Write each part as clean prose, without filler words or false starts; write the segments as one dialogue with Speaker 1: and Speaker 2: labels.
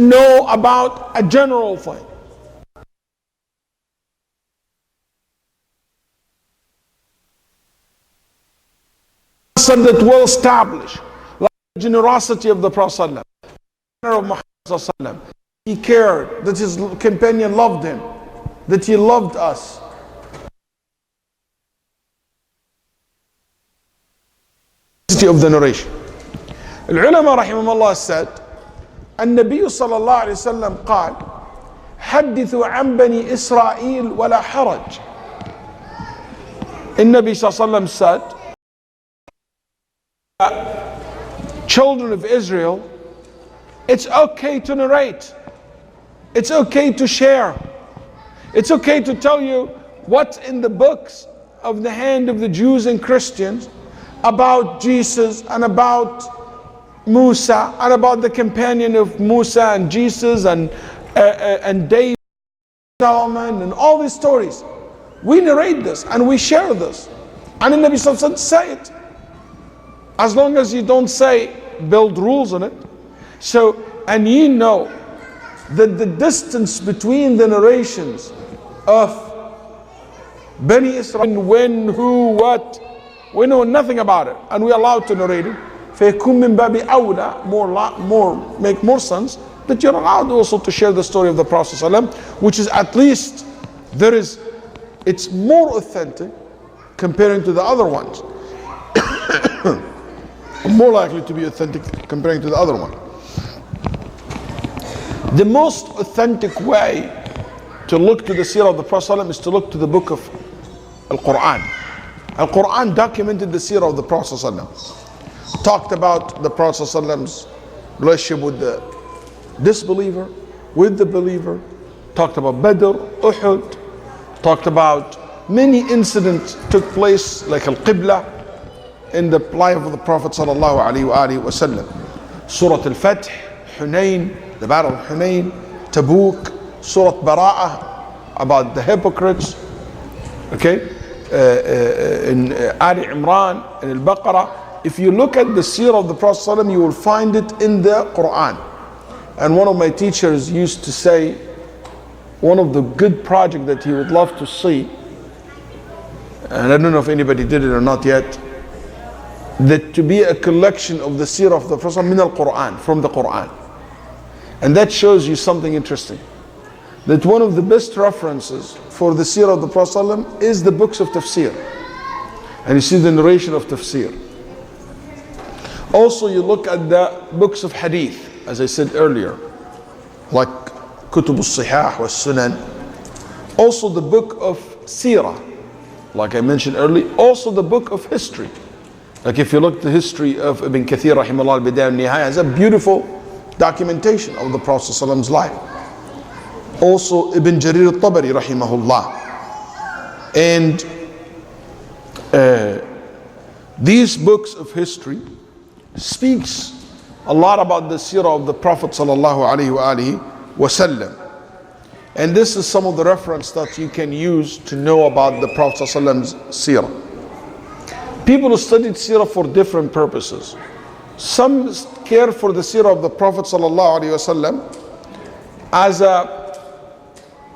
Speaker 1: know about a general thing. That will establish, like the generosity of the Prophet of Muhammad. He cared that his companion loved him, that he loved us. Of the narration. العلماء رحمهم الله said, النبي صلى الله عليه وسلم قال حدثوا عن بني إسرائيل ولا حرج. النبي صلى الله عليه وسلم said, children of Israel, it's okay to narrate, it's okay to share, it's okay to tell you what's in the books of the hand of the Jews and Christians about Jesus and about Musa and about the companion of Musa and Jesus and David, Solomon, and all these stories. We narrate this and we share this, and the Nabi Sallallahu Alaihi Wasallam say it, as long as you don't say build rules on it. So, and you know that the distance between the narrations of Bani Israel, when, who, what, we know nothing about it, and we're allowed to narrate it. فَيَكُمْ مِنْ بَابِ أَوْلَى, make more sense that you're allowed also to share the story of the Prophet ﷺ, which is at least it's more authentic comparing to the other ones. More likely to be authentic comparing to the other one. The most authentic way to look to the seerah of the Prophet ﷺ is to look to the book of Al-Quran. Al-Quran documented the seerah of the Prophet ﷺ, talked about the Prophet ﷺ's relationship with the disbeliever, with the believer, talked about Badr, Uhud, talked about many incidents took place like Al-Qibla in the life of the Prophet ﷺ. Surah Al-Fath, Hunayn, the Battle of Hunayn, Tabuk, Surah Bara'ah about the hypocrites, okay, in Ali Imran, in Al-Baqarah. If you look at the seerah of the Prophet ﷺ, you will find it in the Quran. And one of my teachers used to say, one of the good projects that he would love to see, and I don't know if anybody did it or not yet, that to be a collection of the seerah of the Prophet min al-Quran, from the Quran. And that shows you something interesting, that one of the best references for the seerah of the Prophet is the books of tafsir, and you see the narration of tafsir. Also you look at the books of hadith, as I said earlier, like Kutub al-Sihah wa Sunan. Also the book of seerah, like I mentioned earlier. Also the book of history, like if you look at the history of Ibn Kathir rahimahullah al-Bidayah al-Nihaya, has a beautiful documentation of the Prophet's life. Also Ibn Jarir al-Tabari rahimahullah. And these books of history speaks a lot about the seerah of the Prophet sallallahu alaihi wasallam. And this is some of the reference that you can use to know about the Prophet sallallahu seerah. People who studied seerah for different purposes. Some care for the seerah of the Prophet sallallahu alaihi wasallam as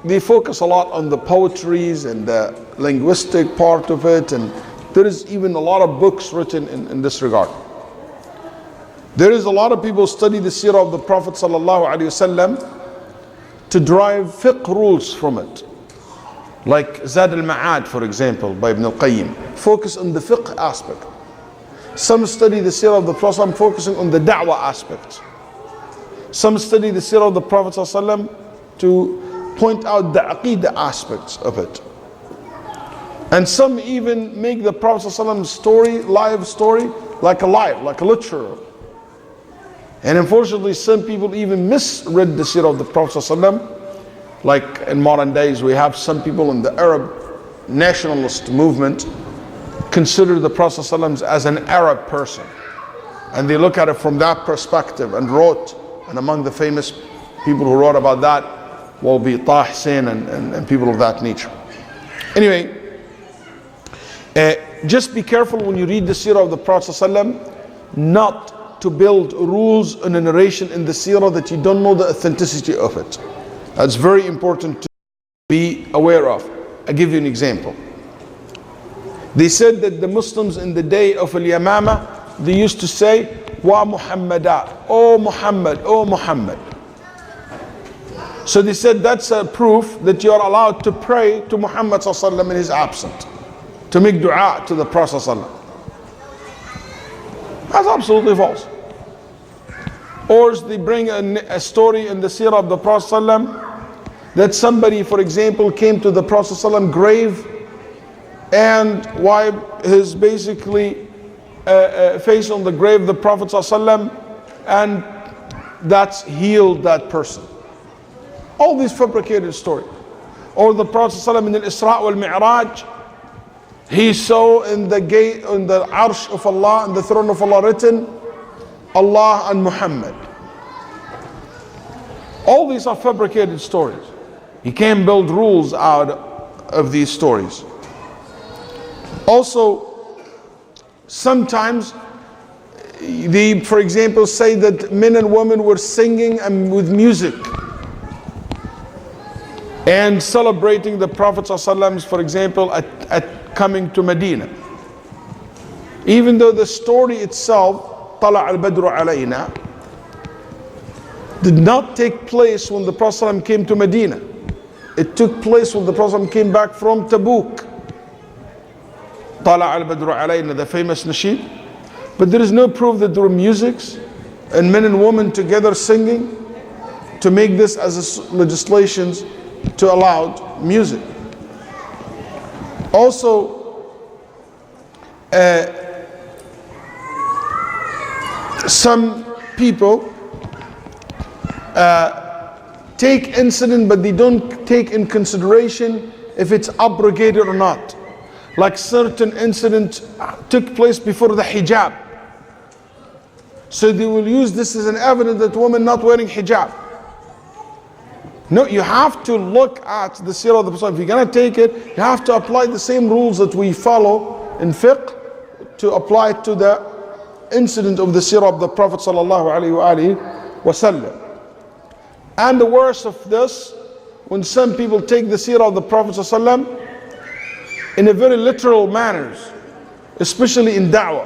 Speaker 1: they focus a lot on the poetries and the linguistic part of it, and there is even a lot of books written in this regard. There is a lot of people who study the seerah of the Prophet sallallahu alaihi wasallam to derive fiqh rules from it, like Zad al-Ma'ad, for example, by Ibn al-Qayyim, focus on the fiqh aspect. Some study the seerah of the Prophet focusing on the da'wah aspect. Some study the seerah of the Prophet to point out the aqeedah aspects of it. And some even make the Prophet story, live story, like a literal. And unfortunately, some people even misread the seerah of the Prophet ﷺ. Like in modern days, we have some people in the Arab nationalist movement consider the Prophet ﷺ as an Arab person. And they look at it from that perspective and wrote, and among the famous people who wrote about that will be Taha Hussein and people of that nature. Anyway, just be careful when you read the seerah of the Prophet ﷺ, not to build rules in a narration in the seerah that you don't know the authenticity of it. That's very important to be aware of. I'll give you an example. They said that the Muslims in the day of Al-Yamama, they used to say, Wa Muhammada, O Muhammad, O Muhammad. So they said that's a proof that you are allowed to pray to Muhammad ﷺ in his absence, to make dua to the Prophet ﷺ. That's absolutely false. Or they bring a story in the seerah of the Prophet ﷺ that somebody, for example, came to the Prophet ﷺ grave and wiped his basically face on the grave of the Prophet ﷺ, and that's healed that person. All these fabricated stories. Or the Prophet ﷺ in the Isra wal Mi'raj, he saw in the gate, in the arsh of Allah, in the throne of Allah written, Allah and Muhammad. All these are fabricated stories. You can't build rules out of these stories. Also, sometimes they, for example, say that men and women were singing and with music and celebrating the Prophet ﷺ, for example, at coming to Medina. Even though the story itself, طلع البدر علينا, did not take place when the Prophet ﷺ came to Medina. It took place when the Prophet ﷺ came back from Tabuk. طلع البدر علينا, the famous nasheed. But there is no proof that there were musics and men and women together singing to make this as a legislations to allow music. Also, some people take incident, but they don't take in consideration if it's abrogated or not. Like certain incident took place before the hijab, so they will use this as an evidence that women not wearing hijab. No, you have to look at the seerah of the Prophet. If you're going to take it, you have to apply the same rules that we follow in fiqh to apply it to the incident of the seerah of the Prophet sallallahu alaihi wasallam. And the worst of this, when some people take the seerah of the Prophet sallallahu in a very literal manners, especially in da'wah.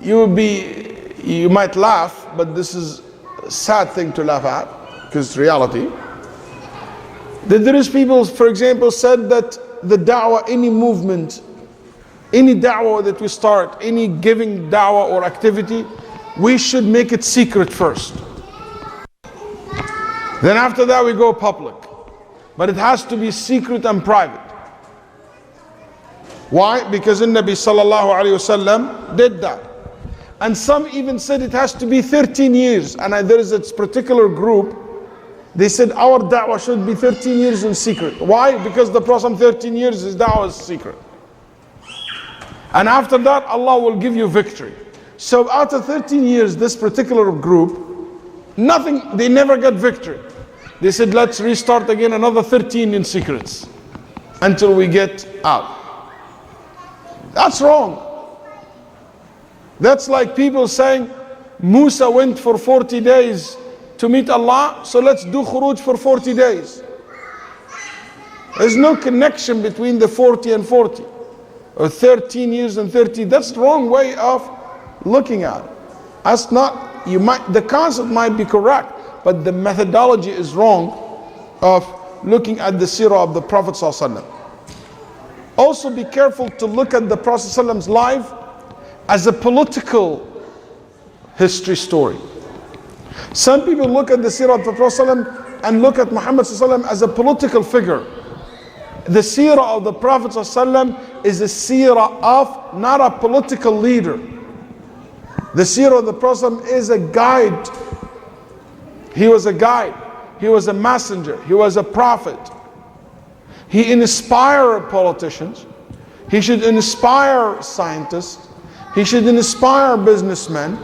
Speaker 1: You might laugh, but this is a sad thing to laugh at, because it's reality. That there is people, for example, said that the da'wah, any movement, any da'wah that we start, any giving da'wah or activity, we should make it secret first. Then after that we go public. But it has to be secret and private. Why? Because the Nabi sallallahu alayhi wasallam did that. And some even said it has to be 13 years. And there is this particular group, they said our da'wah should be 13 years in secret. Why? Because the Prophet 13 years, his da'wah is secret. And after that, Allah will give you victory. So after 13 years, this particular group, they never got victory. They said, let's restart again another 13 in secrets until we get out. That's wrong. That's like people saying, Musa went for 40 days to meet Allah, so let's do khuruj for 40 days. There's no connection between the 40 and 40, or 13 years and 30. That's the wrong way of looking at it. That's not, the concept might be correct, but the methodology is wrong of looking at the seerah of the Prophet ﷺ. Also be careful to look at the Prophet ﷺ's life as a political history story. Some people look at the seerah of the Prophet ﷺ and look at Muhammad ﷺ as a political figure. The seerah of the Prophet ﷺ is a seerah of not a political leader. The seerah of the Prophet is a guide. He was a guide. He was a messenger. He was a prophet. He inspired politicians. He should inspire scientists. He should inspire businessmen.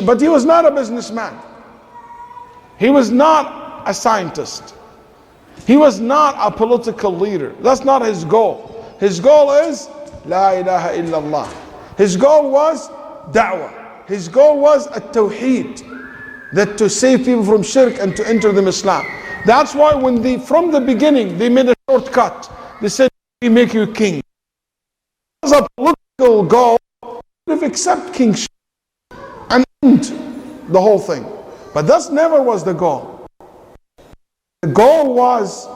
Speaker 1: But he was not a businessman. He was not a scientist. He was not a political leader. That's not his goal. His goal is La ilaha illallah. His goal was da'wah. His goal was at-tawheed, that to save people from shirk and to enter them Islam. That's why from the beginning, they made a shortcut. They said, we make you king. As a political goal, if accept kingship and end the whole thing. But that never was the goal. The goal was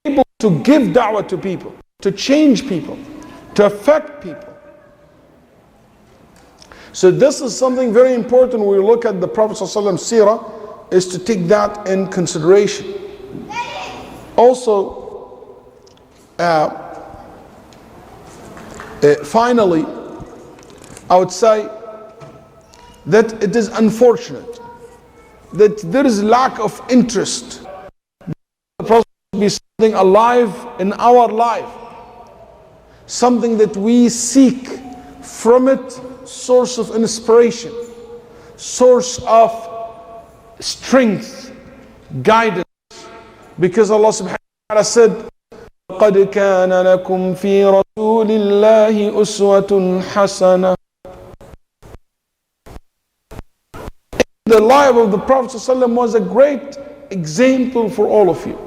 Speaker 1: able to give da'wah to people, to change people, to affect people. So this is something very important when we look at the Prophet ﷺ seerah, is to take that in consideration. Also, finally, I would say that it is unfortunate that there is lack of interest. The Prophet should be something alive in our life, something that we seek from it, source of inspiration, source of strength, guidance. Because Allah subhanahu wa ta'ala said, قَدْ كَانَ لَكُمْ فِي رَسُولِ اللَّهِ أُسْوَةٌ حَسَنَةٌ. The life of the Prophet ﷺ was a great example for all of you.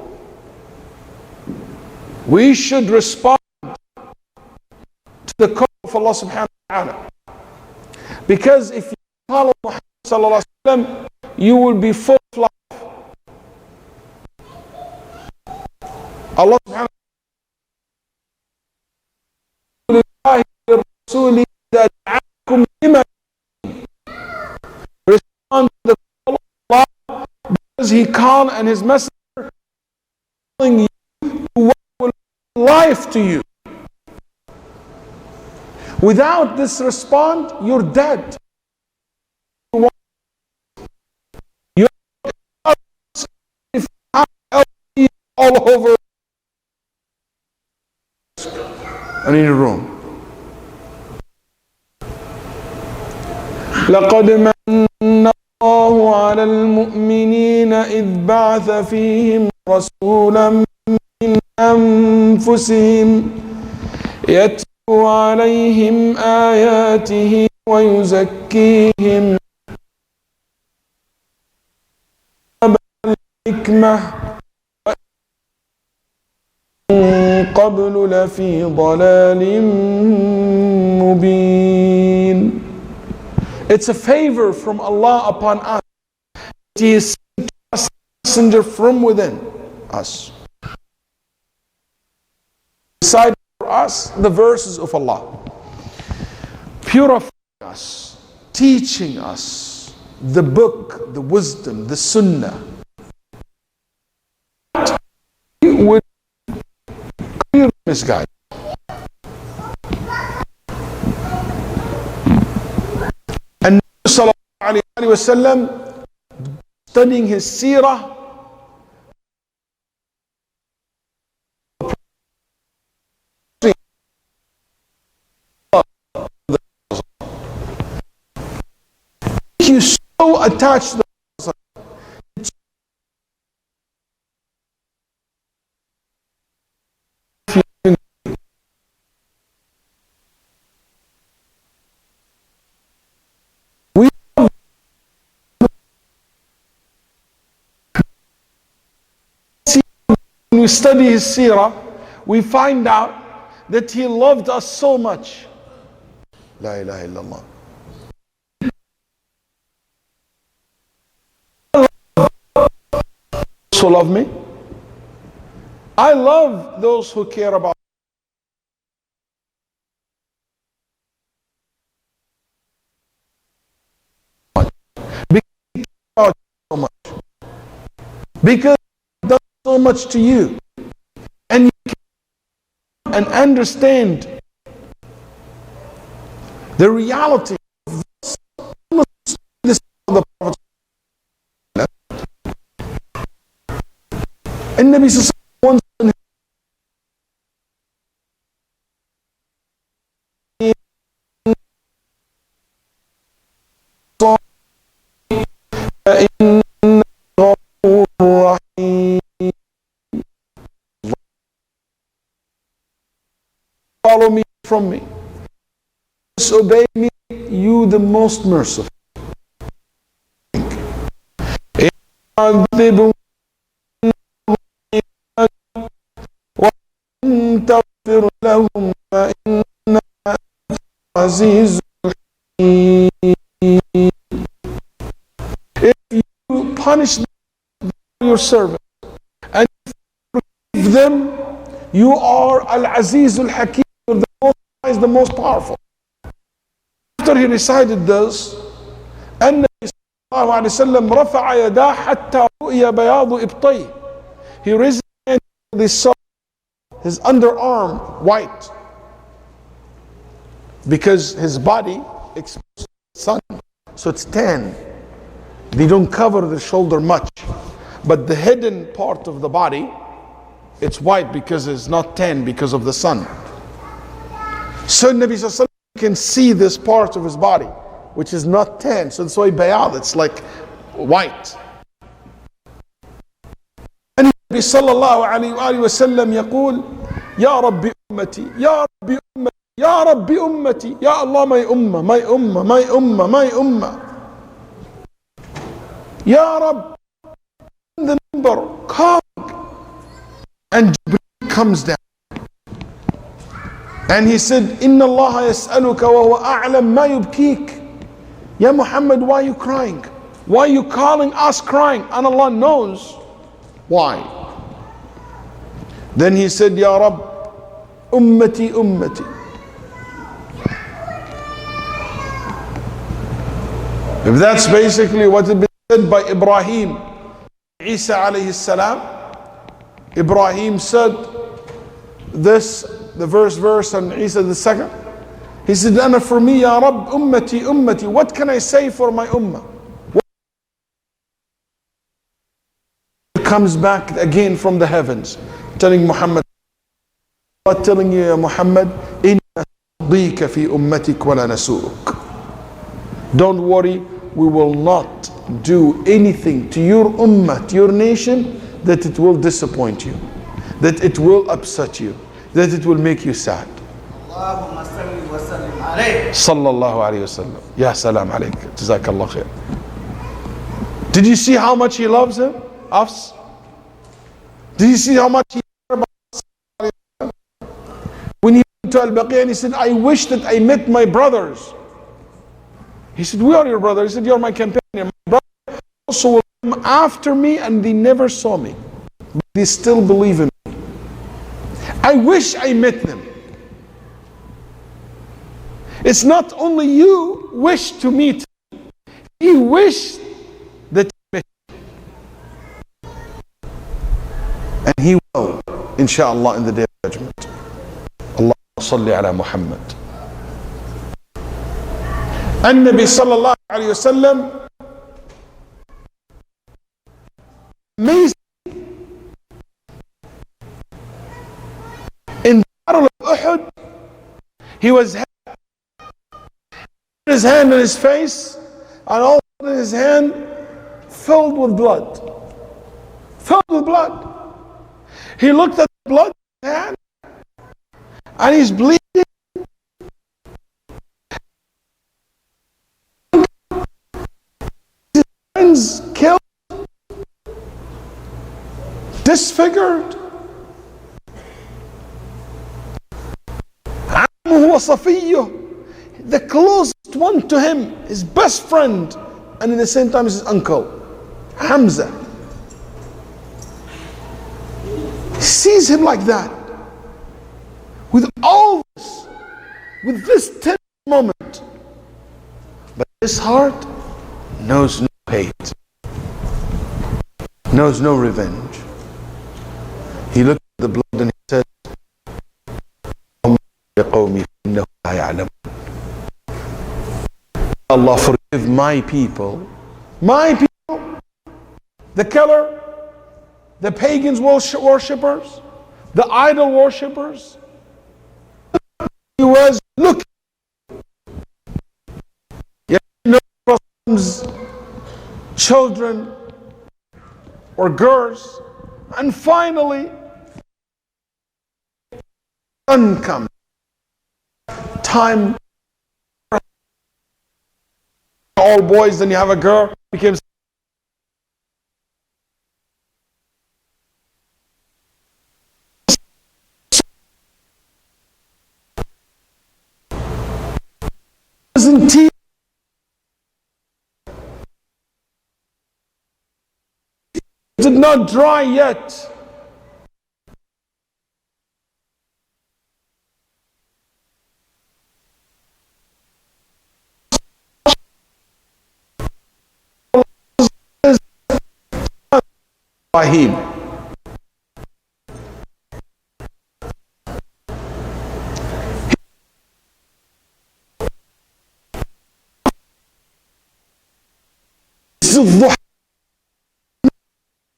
Speaker 1: We should respond to the call of Allah subhanahu wa ta'ala. Because if you follow Muhammad sallallahu alaihi wasallam, you will be full of life. Allah subhanahu wa ta'ala respond to the call of Allah, because He called and His messenger calling you to what will bring life to you. Without this response, you're dead. You're all over and in your room. لقد من الله على المؤمنين إذ بعث فيهم رسولا من أنفسهم يتلو عليهم آياته ويزكيهم الحكمة ومن قبل لفي ضلال مبين. It's a favor from Allah upon us. He is sent to us, messenger from within us. Recite for us the verses of Allah, purifying us, teaching us the book, the wisdom, the sunnah. We would clearly misguide. And Sallallahu Alaihi Wasallam, studying his seerah, you so attached to the when we study his seerah, we find out that he loved us so much. La ilaha illallah. Who love me? I love those who care about so much. Because it does so much to you, and you can and understand the reality of this of the Prophet. And Nabi once follow me from me, disobey me, you the most merciful. تغفر لهم فإنك عزيز حكيم. If you punish your servant and forgive them, you are Al-Aziz Al-Hakim, the most wise, the most powerful. After he recited this, النبي صلى الله عليه وسلم رفع يداه حتى رؤي بياض إبطيه. He raised his hand, they saw his underarm white, because his body exposed to the sun, so it's tan. They don't cover the shoulder much, but the hidden part of the body, it's white because it's not tan because of the sun. So Nabi Sallallahu Alaihi Wasallam can see this part of his body which is not tan, so that's why bayad, it's like white. النبي صلى الله عليه وآله وسلم يقول يا رب أمتي يا رب أمتي يا رب أمتي يا الله my ummah my ummah my ummah my ummah يا رب, the number calling, and Jibreel comes down and he said إن الله يسألك وهو أعلم ما يبكيك. Ya Muhammad, why are you crying? Why are you calling us crying? And Allah knows why. Then he said, Ya Rabb, ummati ummati. If that's basically what had been said by Ibrahim, Isa alayhi salam, Ibrahim said this, the verse, and Isa the second. He said, Ana for me, Ya Rabb, ummati ummati. What can I say for my ummah? Comes back again from the heavens, telling Muhammad, telling you, Ya Muhammad, inna nadika fi ummatik wa la nasu'uk. Don't worry, we will not do anything to your ummah, to your nation, that it will disappoint you, that it will upset you, that it will make you sad. Allahumma salli wa sallim alayhi. Sallallahu alayhi wa sallam. Ya salam alayk. Jazakallah khair. Did you see how much he loves him? Us? Did you see how much he cares about us? When he went to Al-Baqi and he said, I wish that I met my brothers. He said, we are your brothers. He said, you're my companion. My brothers also will come after me and they never saw me, but they still believe in me. I wish I met them. It's not only you wish to meet him, he wished that he met him. And he will, inshallah, in the day of judgment. Allahumma salli ala Muhammad. And Nabi sallallahu alayhi wa sallam, amazing, in the battle of Uhud, he was his hand on his face, and all in his hand filled with blood. Filled with blood. He looked at the blood in his hand, and he's bleeding. His hands killed, disfigured. هو صفيه, the closest one to him, his best friend, and at the same time his uncle, Hamza. He sees him like that, with all this, with this tense moment, but his heart knows no hate, knows no revenge. He looked at the blood and he said, Allah, forgive my people, the killer, the pagans worshippers, the idol worshippers. He was looking, children or girls, and finally, sun comes. Time all boys, then you have a girl, became did not dry yet. Ibrahim. This is the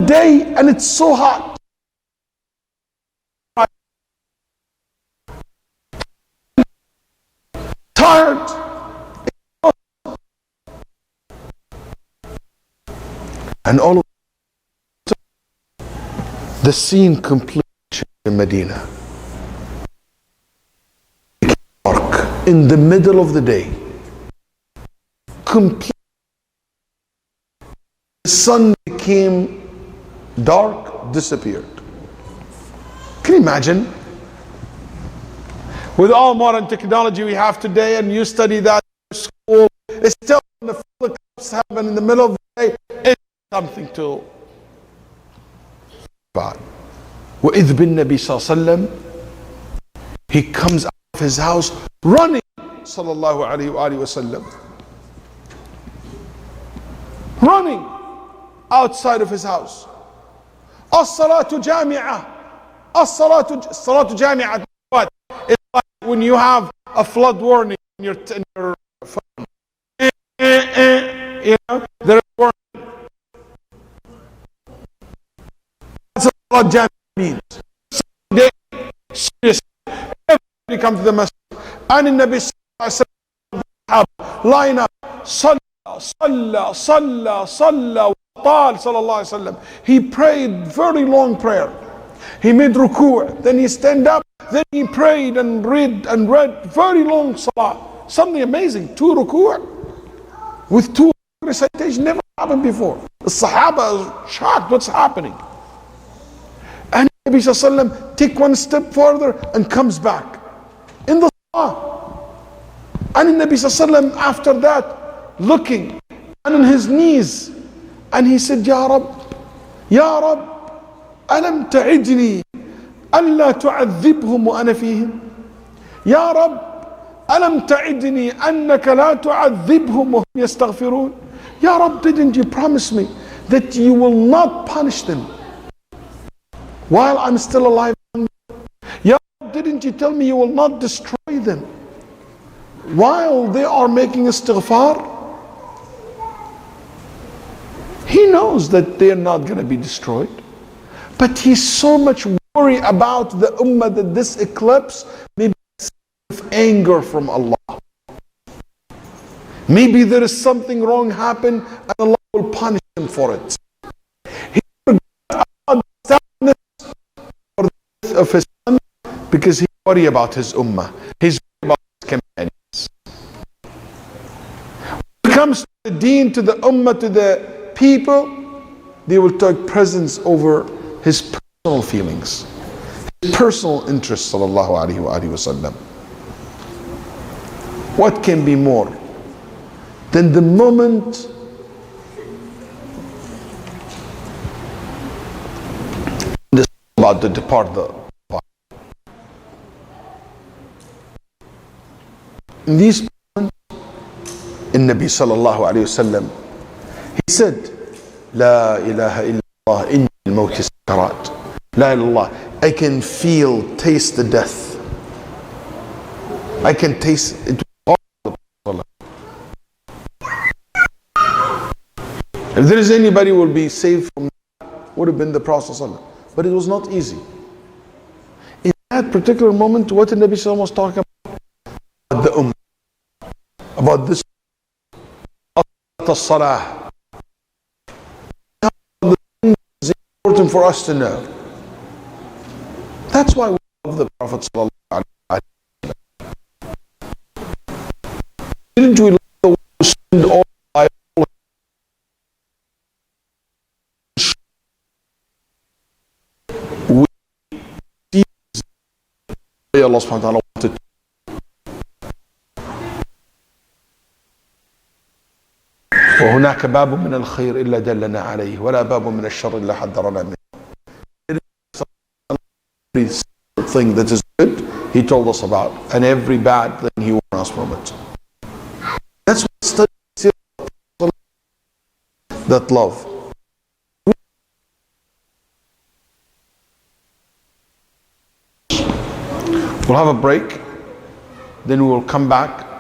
Speaker 1: day and it's so hot. Tired. And all of the scene completely changed in Medina. Dark in the middle of the day. Complete. The sun became dark, disappeared. Can you imagine? With all modern technology we have today, and you study that in school, it's still when the eclipse happen in the middle of the day, it's something to about. وَإِذْ بِالنَّبِي صلى الله عليه وسلم, he comes out of his house running, sallallahu alayhi wa sallam, running outside of his house. As-salatu jami'ah. As-salatu jami'ah. What? It's like when you have a flood warning in your phone. You know, there is warning. That's what salat jami'ah means. Seriously. Everybody come to the masjid. And in Nabi sallallahu alayhi wa sallam, line up. Salla. Sallallahu Alaihi Wasallam. He prayed very long prayer. He made ruku', then he stand up, then he prayed and read very long salah. Something amazing. 2 ruku' with 2 recitation never happened before. The Sahaba is shocked what's happening. And Nabi Sallallahu Alaihi Wasallam take one step further and comes back in the salah. And Nabi Sallallahu Alaihi Wasallam after that looking and on his knees. And he said, Ya Rab, alam ta'idni alla tu'adhibhum wa ana fihim. Ya Rab, alam ta'idni annaka la tu'adhibhum wa hum yastaghfirun. Ya Rab, didn't you promise me that you will not punish them while I'm still alive? Ya Rab, didn't you tell me you will not destroy them while they are making istighfar? He knows that they're not going to be destroyed. But he's so much worried about the ummah that this eclipse may be a sign of anger from Allah. Maybe there is something wrong happen and Allah will punish him for it. He forgot about the sadness for the death of his son because he worried about his ummah. He's worried about his companions. When it comes to the deen, to the ummah, to the people, they will take precedence over his personal feelings, his personal interests, sallallahu alayhi wa sallam. What can be more than the moment about to depart the body? In these moments, in Nabi sallallahu alayhi wa sallam, he said, La ilaha illallah inni al-mawt sakarat. La ilallah. I can feel, taste the death. I can taste it. If there is anybody who will be saved from that, would have been the Prophet ﷺ. But it was not easy. In that particular moment, what the Nabi ﷺ was talking about the ummah, about this salah. Important for us to know. That's why we love the Prophet sallallahu alaihi wasallam. Didn't we love the one who spent all Allah subhanahu wa ta'ala wanted. وهناك باب من الخير إلا دلنا عليه ولا باب من الشر إلا حذرنا منه. Every thing that is good, He told us about, and every bad thing He warned us from it. That's what study that love. We'll have a break, then we will come back